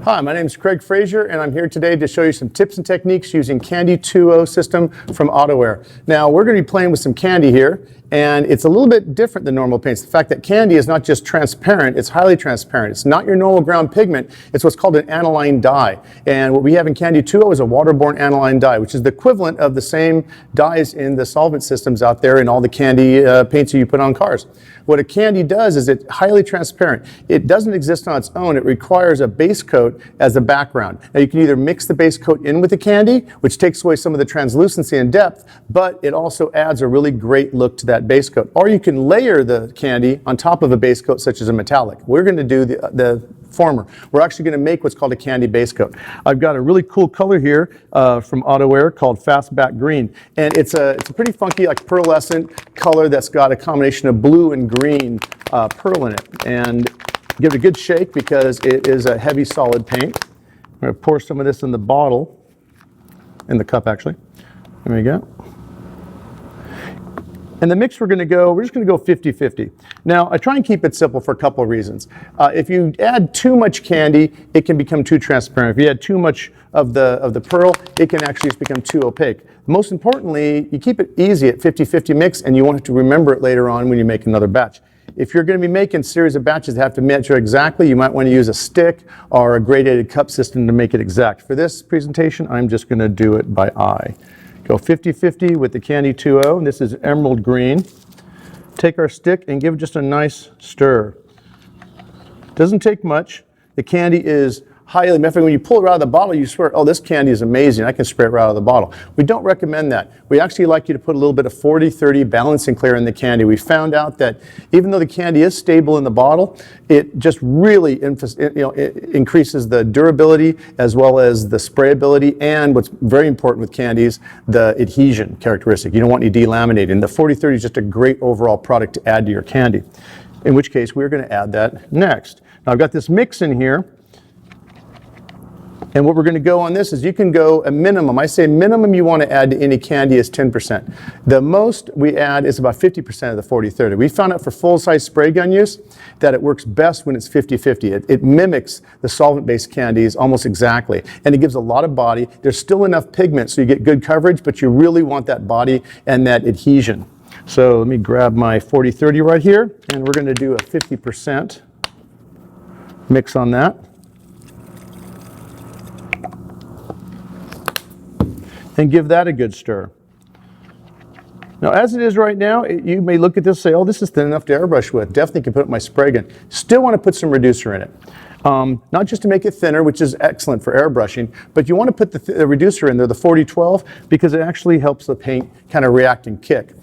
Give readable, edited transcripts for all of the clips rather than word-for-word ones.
Hi, my name is Craig Fraser, and I'm here today to show you some tips and techniques using candy2o system from AutoAir. Now, we're going to be playing with some candy here, and it's a little bit different than normal paints. The fact that candy is not just transparent, it's highly transparent. It's not your normal ground pigment, it's what's called an aniline dye. And what we have in candy2o is a waterborne aniline dye, which is the equivalent of the same dyes in the solvent systems out there in all the candy paints that you put on cars. What a candy does is it's highly transparent. It doesn't exist on its own. It requires a base coat as a background. Now you can either mix the base coat in with the candy, which takes away some of the translucency and depth, but it also adds a really great look to that base coat. Or you can layer the candy on top of a base coat such as a metallic. We're going to do the former. We're actually going to make what's called a candy base coat. I've got a really cool color here from AutoAir called Fastback Green, and it's a pretty funky, like pearlescent color that's got a combination of blue and green pearl in it. And give it a good shake because it is a heavy solid paint. I'm going to pour some of this in the bottle, in the cup actually. There we go. And the mix we're just going to go 50-50. Now, I try and keep it simple for a couple of reasons. If you add too much candy, it can become too transparent. If you add too much of the pearl, it can actually just become too opaque. Most importantly, you keep it easy at 50-50 mix, and you won't have to remember it later on when you make another batch. If you're going to be making a series of batches that have to measure exactly, you might want to use a stick or a gradated cup system to make it exact. For this presentation, I'm just going to do it by eye. Go 50-50 with the candy2o, and this is emerald green. Take our stick and give it just a nice stir. Doesn't take much. The candy is highly, matter of fact, when you pull it out of the bottle, you swear, oh, this candy is amazing. I can spray it right out of the bottle. We don't recommend that. We actually like you to put a little bit of 40-30 balancing clear in the candy. We found out that even though the candy is stable in the bottle, it just really it increases the durability as well as the sprayability, and what's very important with candies, the adhesion characteristic. You don't want any delaminating. The 40-30 is just a great overall product to add to your candy, in which case we're going to add that next. Now I've got this mix in here. And what we're going to go on this is you can go a minimum. I say minimum you want to add to any candy is 10%. The most we add is about 50% of the 40-30. We found out for full-size spray gun use that it works best when it's 50-50. It mimics the solvent-based candies almost exactly. And it gives a lot of body. There's still enough pigment so you get good coverage, but you really want that body and that adhesion. So let me grab my 40-30 right here, and we're going to do a 50% mix on that. And give that a good stir. Now, as it is right now, you may look at this and say, oh, this is thin enough to airbrush with. Definitely can put it in my spray gun. Still want to put some reducer in it. Not just to make it thinner, which is excellent for airbrushing, but you want to put the reducer in there, the 40-12, because it actually helps the paint kind of react and kick.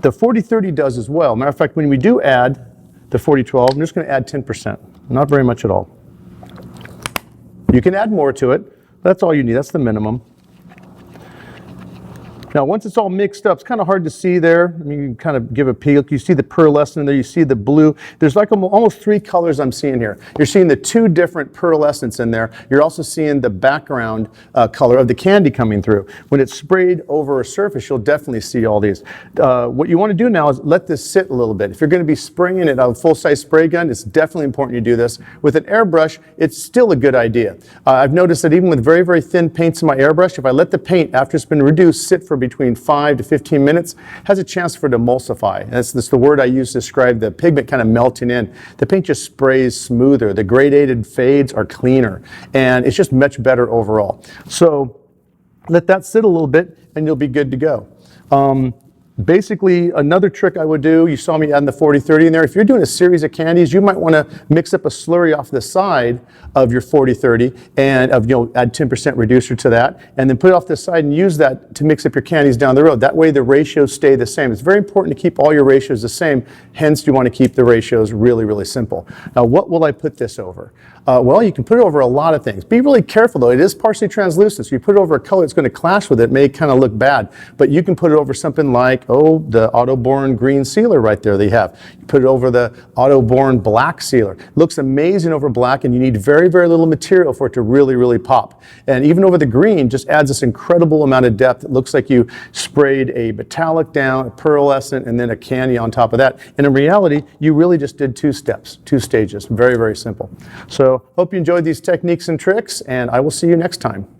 The 40-30 does as well. Matter of fact, when we do add the 40-12, I'm just going to add 10%. Not very much at all. You can add more to it. That's all you need. That's the minimum. Now, once it's all mixed up, it's kind of hard to see there. I mean, you can kind of give a peek. You see the pearlescent in there. You see the blue. There's like almost three colors I'm seeing here. You're seeing the two different pearlescents in there. You're also seeing the background color of the candy coming through. When it's sprayed over a surface, you'll definitely see all these. What you want to do now is let this sit a little bit. If you're going to be spraying it out of a full-size spray gun, it's definitely important you do this. With an airbrush, it's still a good idea. I've noticed that even with very, very thin paints in my airbrush, if I let the paint, after it's been reduced, sit for between 5 to 15 minutes, has a chance for it to emulsify. That's the word I use to describe the pigment kind of melting in. The paint just sprays smoother. The gradated fades are cleaner, and it's just much better overall. So let that sit a little bit, and you'll be good to go. Basically, another trick I would do, you saw me adding the 40-30 in there. If you're doing a series of candies, you might want to mix up a slurry off the side of your 40-30 and add 10% reducer to that, and then put it off the side and use that to mix up your candies down the road. That way the ratios stay the same. It's very important to keep all your ratios the same. Hence, you want to keep the ratios really, really simple. Now, what will I put this over? Well, you can put it over a lot of things. Be really careful though. It is partially translucent, so you put it over a color that's going to clash with it. It may kind of look bad, but you can put it over something like oh, the auto-born green sealer right there they have. You put it over the auto-born black sealer. It looks amazing over black, and you need very, very little material for it to really, really pop. And even over the green just adds this incredible amount of depth. It looks like you sprayed a metallic down, a pearlescent, and then a candy on top of that. And in reality, you really just did 2 steps, 2 stages. Very, very simple. So hope you enjoyed these techniques and tricks, and I will see you next time.